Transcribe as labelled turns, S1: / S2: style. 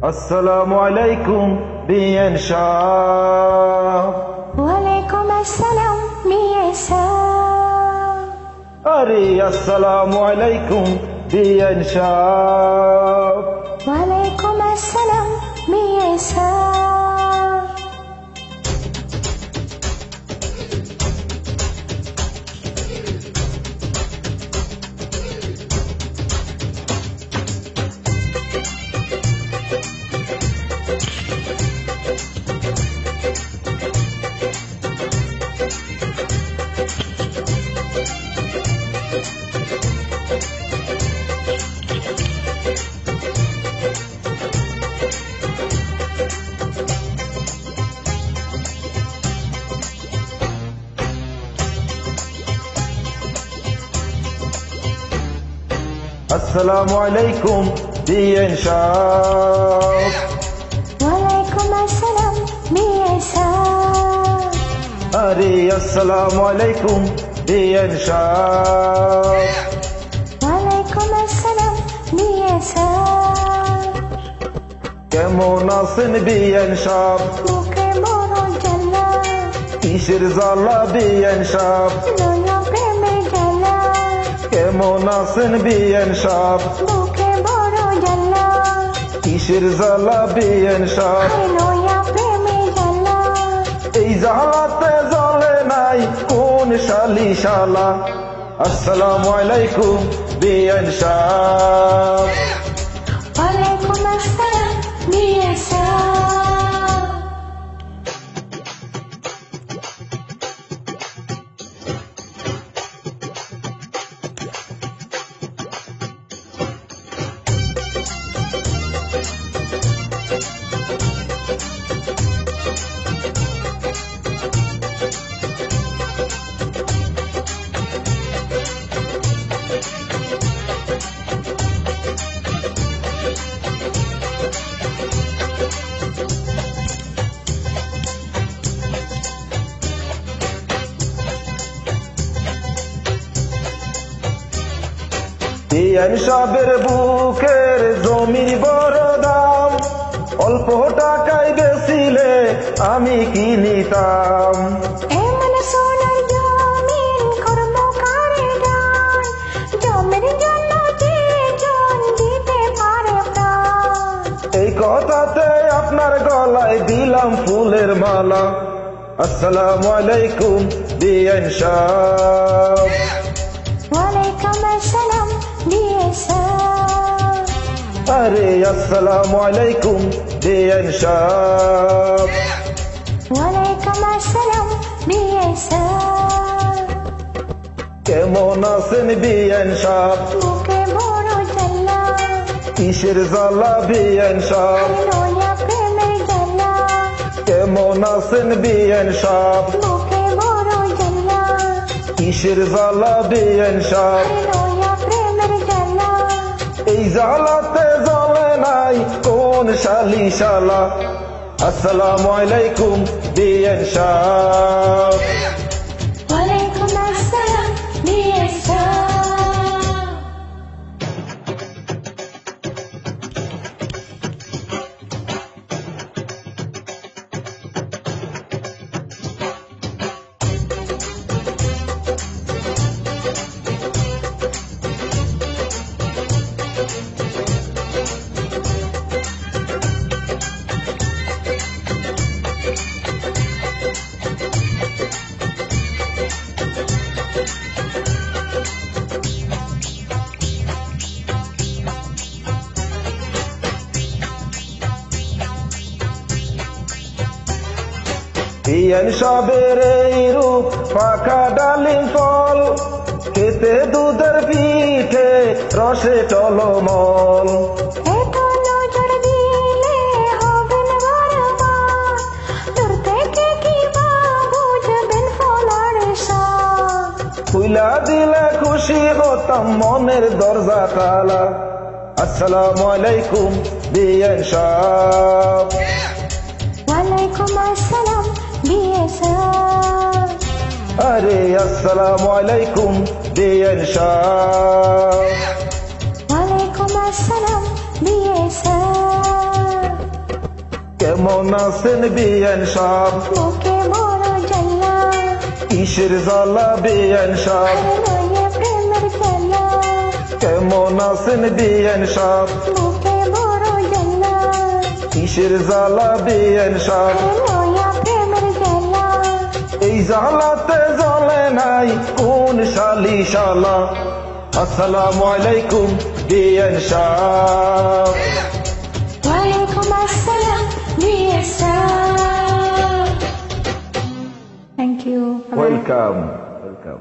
S1: আসসালামু আলাইকুম বিএন সাহ।
S2: ওয়ালাইকুম আসসালাম বিএন সাহ।
S1: আরে আসসালামু আলাইকুম বিএন সাহ।
S2: ওয়ালাইকুম আসসালাম বিএন সাহ।
S1: আসসালামু আলাইকুম বিএন সাহ।
S2: ওয়ালাইকুম আসসালাম বিএন সাহ।
S1: আরে আসসালামু আলাইকুম বিএন সাহ।
S2: ওয়ালাইকুম আসসালাম বিএন সাহ।
S1: কেমন আছেন বিএন সাহ?
S2: মুখে বড় জ্বালা,
S1: কিসের জ্বালা বিএন সাহ?
S2: লইয়া প্রেমের জ্বালা।
S1: কেমন আছেন বিএন সাহ?
S2: মুখে বড় জ্বালা,
S1: কিসের জ্বালা বিএন সাহ?
S2: লইয়া প্রেমের জ্বালা।
S1: এই জ্বালাতে জ্বলে নাই কোন শালি শালা। আসসালামু আলাইকুম বিএন সাহ।
S2: ওয়ালাইকুম আসসালাম বিএন সাহ।
S1: বিএন সাহেবের বুকের জমির বড় দাম, অল্প টাকায় বেচিলে আমি কি নিতাম।
S2: এমন সোনার জমিন করব কারে দান, জমির জন্য যে জন দিতে পারে প্রাণ।
S1: এই কথাতে আপনার গলায় দিলাম ফুলের মালা। আসসালামু আলাইকুম বিএন সাহ।
S2: ওয়ালাইকুম আসসালাম বিএন সাহ।
S1: আরে আসসালামু আলাইকুম বিএন সাহ।
S2: ওয়ালাইকুম আসসালাম বিএন সাহ।
S1: কেমন আছেন বিএন সাহ?
S2: মুখে বড় জ্বালা,
S1: কিসের জ্বালা বিএন সাহ?
S2: লইয়া প্রেমের জ্বালা।
S1: কেমন আছেন বিএন সাহ?
S2: মুখে বড় জ্বালা,
S1: কিসের জ্বালা বিএন সাহ?
S2: লইয়া প্রেমের জ্বালা।
S1: এই জ্বালাতে জ্বলে নাই কোন শালি শালা। আসসালামু আলাইকুম বিএন সাহ।
S2: ওয়ালাইকুম আসসালাম বিএন সাহ।
S1: বিএন সাহেবের এই রূপ পাকা ডালিম ফল, খেতে দুধের পিঠে রসে টলমল।
S2: এত নজর দিলে হবেন বরবাদ, দূর থেকে কি বা বুঝবেন ফলার স্বাদ।
S1: খুইলা দিলে খুশি হতাম মনের দরজা তালা। আসসালামু আলাইকুম বিএন সাহ।
S2: ওয়ালাইকুম আসসালাম বিএন সাহ।
S1: আরে আসসালামু আলাইকুম বিএন সাহ।
S2: ওয়ালাইকুম আসসালাম বিএন সাহ।
S1: কেমন আছেন বিয়ান সাহ?
S2: বুকে বড় জ্বালা,
S1: কিসের জ্বালা বিয়ান সাহ?
S2: লয়ে প্রেমের জ্বালা,
S1: কেমন আছেন বিয়ান সাহ?
S2: বুকে বড় জ্বালা,
S1: কিসের জ্বালা বিয়ান সাহ?
S2: লয়ে প্রেমের জ্বালা।
S1: এই জ্বালাতে জ্বলে নাই কোন শালি শালা? আসসালামু আলাইকুম বিয়ান সাহ।
S2: ওয়ালাইকুম আসসালাম বিয়ে সাহ। Thank you.
S1: Welcome welcome.